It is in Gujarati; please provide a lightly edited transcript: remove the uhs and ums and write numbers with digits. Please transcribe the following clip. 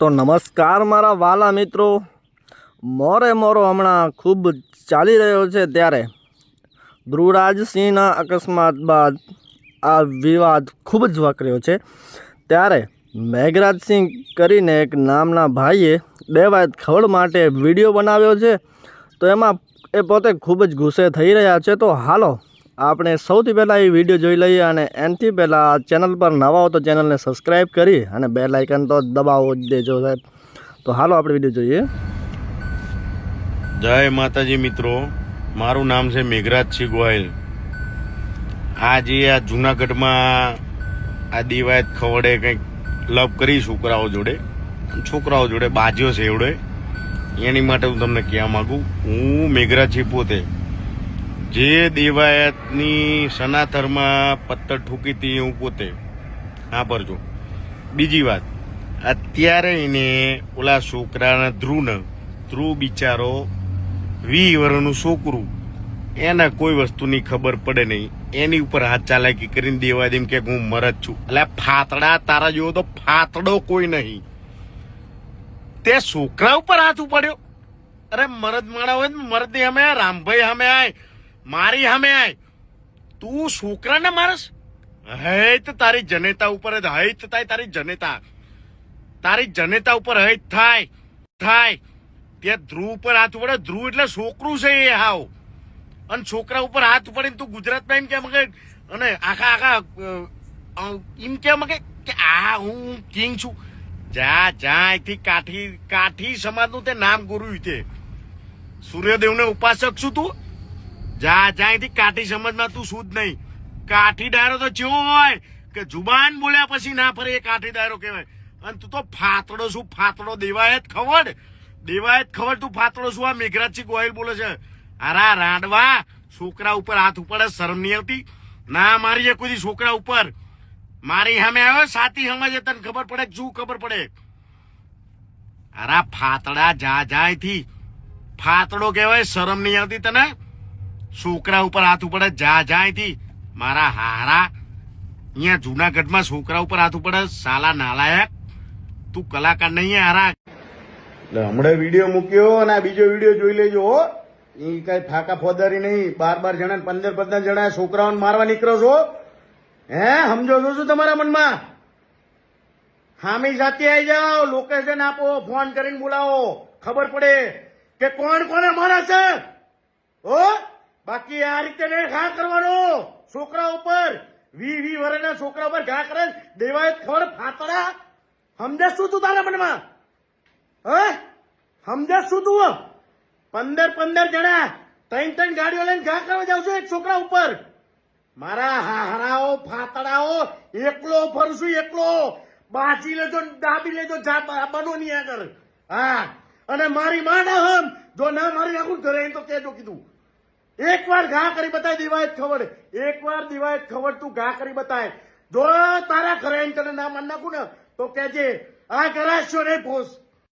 તો નમસ્કાર મારા વાલા મિત્રો, મોરો હમણાં ખૂબ ચાલી રહ્યો છે ત્યારે ધ્રુવરાજસિંહના અકસ્માત બાદ આ વિવાદ ખૂબ જ વકર્યો છે। ત્યારે મેઘરાજસિંહ કરીને એક નામના ભાઈએ દેવાયત ખવડ માટે વિડીયો બનાવ્યો છે, તો એમાં એ પોતે ખૂબ જ ગુસ્સે થઈ રહ્યા છે। તો હાલો આપણે સૌથી પહેલાં એ વિડીયો જોઈ લઈએ, અને એનાથી પહેલાં ચેનલ પર નવા હો તો ચેનલને સબસ્ક્રાઈબ કરી અને બેલ આઇકન તો દબાવો જ દેજો સાહેબ। તો હાલો આપણે વિડીયો જોઈએ। જય માતાજી મિત્રો, મારું નામ છે મેઘરાજસિંહ ગોહિલ। આજે આ જુનાગઢમાં આ દેવાયત ખવડે કંઈક લવ કરી છોકરાઓ જોડે બાજ્યો છે એવડે, એની માટે હું તમને કહેવા માગું, હું મેઘરાજસિંહ પોતે જે દેવાયતની સનાતરમાં પત્તર ઠૂકી હતી હું પોતે સાંભળજો। બીજી વાત, અત્યારે એને ઓલા છોકરાના ધ્રુવ બિચારો 20 વર્ષનું છોકરું, એને કોઈ વસ્તુની ખબર પડે નહીં, એની ઉપર હાથ ચાલાકી કરીને દેવાય એમ કે હું મરદ છું। એટલે ફાતડા તારા જેવો તો ફાતડો કોઈ નહીં, તે છોકરા ઉપર હાથ ઉપાડ્યો। અરે મરદ માણા હોય ને મરદ હમે રામભાઈ હમે આય, મારી હમે આય, તું છોકરાને મારસ? હૈત તારી જનેતા ઉપર જ હૈત થાય, તારી જનેતા ઉપર હૈત થાય ત્યાં ધ્રુવ ઉપર હાથ પડે। ધ્રુવ એટલે છોકરું છે એ હાવ, અને છોકરા ઉપર હાથ પડીને તું ગુજરાતમાં એમ કેમ કે, અને આખા એમ કેમ કે આ હું કિંગ છું? જા અહીંથી કાઠી સમાજનું તે નામ ગુરુ છે, સૂર્યદેવને ઉપાસક છું તું? જા અહીંથી કાઠી સમાજમાં તું શું જ નહીં। કાઠી ડાયરો તો ચેવો હોય કે જુબાન બોલ્યા પછી ના ફરે, એ કાઠી ડાયરો કહેવાય। અને તું તો ફાતડો શું? ફાતડો દેવાયત ખવડ તું ફાતડો શું? આ મેઘરાજસિંહ ગોહિલ બોલે છે। અરા રાંડવા, છોકરા ઉપર હાથ ઉપાડે, શરમ નહીં આવતી? ના મારી કોઈ છોકરા ઉપર, મારી સામે આવ્યો સાથી સમજે, તને ખબર પડે શું ખબર પડે? અરા ફાતડા જા અહીંથી, ફાતડો કહેવાય, શરમ નહીં આવતી તને? છોકરા ઉપર હાથ ઉપાડે, જા અહીંથી મારા હારા। અહીંયા જુનાગઢમાં છોકરા ઉપર હાથ ઉપાડે, સાલા નાલાયક, તું કલાકાર નહીં હારા। એટલે હમણાં વિડીયો મૂક્યો અને આ બીજો વિડીયો જોઈ લેજો હો, એ કઈ ફાકા ફોદારી નહીં। 12 જણા 15 જણા છોકરાઓને મારવા નીકળો છો, હે? સમજો છો શું તમારા મનમાં? હામી સાથે આવી જાઓ, લોકેશન આપો, ફોન કરીને બોલાવો, ખબર પડે કે કોણ કોને મારે છે હો। બાકી આ રીતે નહીં ઘા કરવાનો છોકરા ઉપર, 20 વર્ષના છોકરા ઉપર ઘા કરે દેવાયત ખબર ફાતડા। સમજે શું તું તારા મનમાં? હે સમજે શું તું? 15 જણા 3 ગાડીઓ લઈને ઘા કરવા જાવ છો એક છોકરા ઉપર? મારા હારાઓ ફાતડાઓ, એકલો ફરશું, એકલો બાજી લેજો, દાબી લેજો, બનો નહીં આગળ। હા, અને મારી માના હમ જો ના મારી નાખું ઘરે તો કેજો કીધું। એકવાર ઘા કરી બતાય દેવાયત ખવડ, એકવાર દેવાયત ખવડ તું ઘા કરી બતાય। જો તારા ઘરે તને ના માન નાખું ને તો કેજે આ કરાશો નહીં ફોસ।